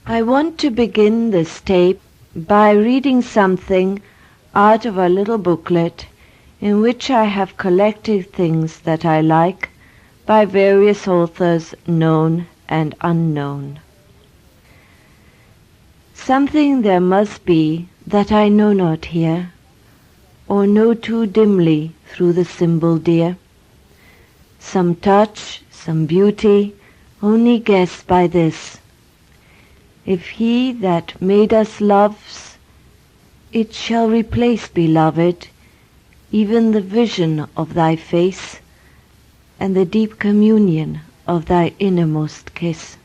I want to begin this tape by reading something out of a little booklet in which I have collected things that I like by various authors known and unknown. Something there must be that I know not here, or know too dimly through the symbol dear. Some touch, some beauty, only guessed by this. If he that made us loves, it shall replace, beloved, even the vision of thy face and the deep communion of thy innermost kiss.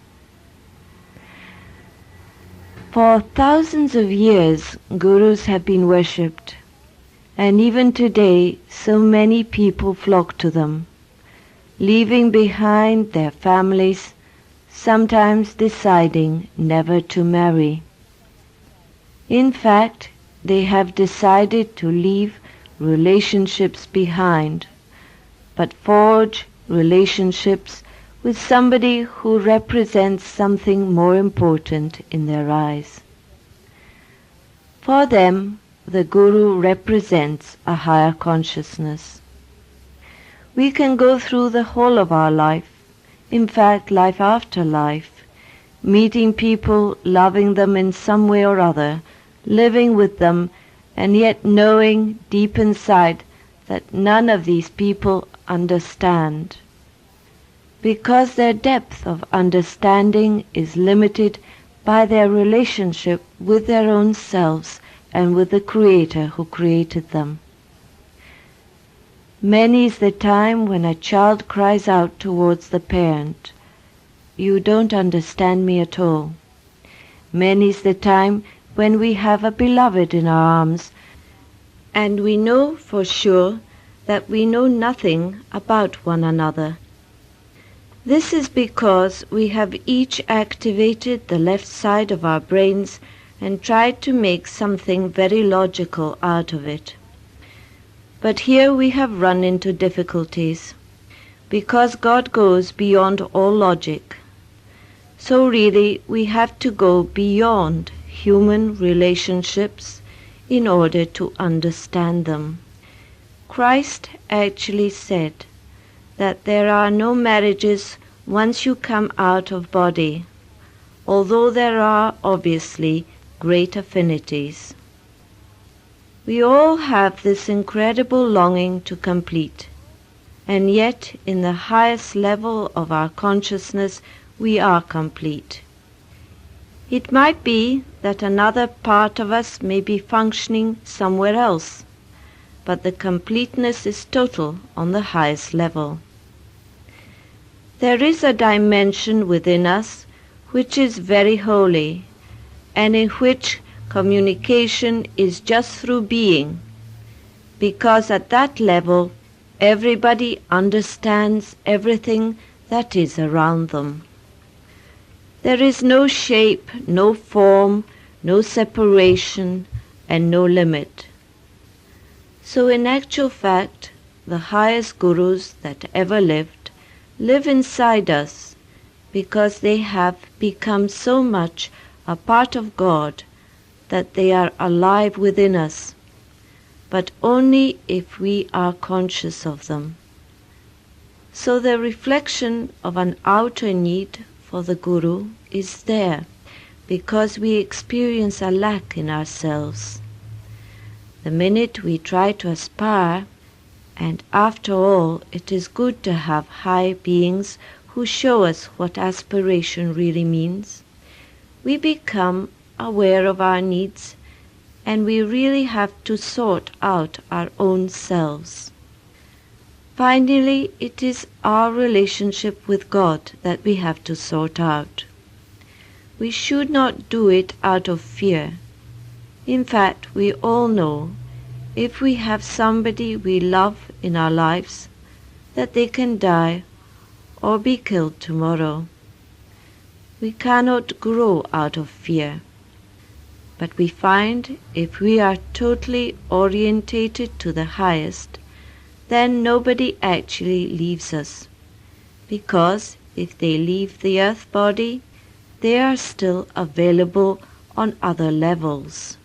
For thousands of years, gurus have been worshipped, and even today so many people flock to them, leaving behind their families, sometimes deciding never to marry. In fact, they have decided to leave relationships behind, but forge relationships with somebody who represents something more important in their eyes. For them, the Guru represents a higher consciousness. We can go through the whole of our life, in fact life after life, meeting people, loving them in some way or other, living with them, and yet knowing deep inside that none of these people understand, because their depth of understanding is limited by their relationship with their own selves and with the Creator who created them. Many is the time when a child cries out towards the parent, "You don't understand me at all." Many is the time when we have a beloved in our arms, and we know for sure that we know nothing about one another. This is because we have each activated the left side of our brains and tried to make something very logical out of it. But here we have run into difficulties, because God goes beyond all logic. So really we have to go beyond human relationships in order to understand them. Christ actually said that there are no marriages once you come out of body, although there are obviously great affinities. We all have this incredible longing to complete, and yet in the highest level of our consciousness we are complete. It might be that another part of us may be functioning somewhere else, but the completeness is total on the highest level. There is a dimension within us which is very holy, and in which communication is just through being, because at that level everybody understands everything that is around them. There is no shape, no form, no separation, and no limit. So in actual fact, the highest gurus that ever lived live inside us, because they have become so much a part of God that they are alive within us, but only if we are conscious of them. So the reflection of an outer need for the Guru is there, because we experience a lack in ourselves. The minute we try to aspire, and after all it is good to have high beings who show us what aspiration really means, we become aware of our needs, and we really have to sort out our own selves. Finally, it is our relationship with God that we have to sort out. We should not do it out of fear. In fact, we all know if we have somebody we love in our lives, that they can die or be killed tomorrow. We cannot grow out of fear. But we find if we are totally orientated to the highest, then nobody actually leaves us, because if they leave the earth body, they are still available on other levels.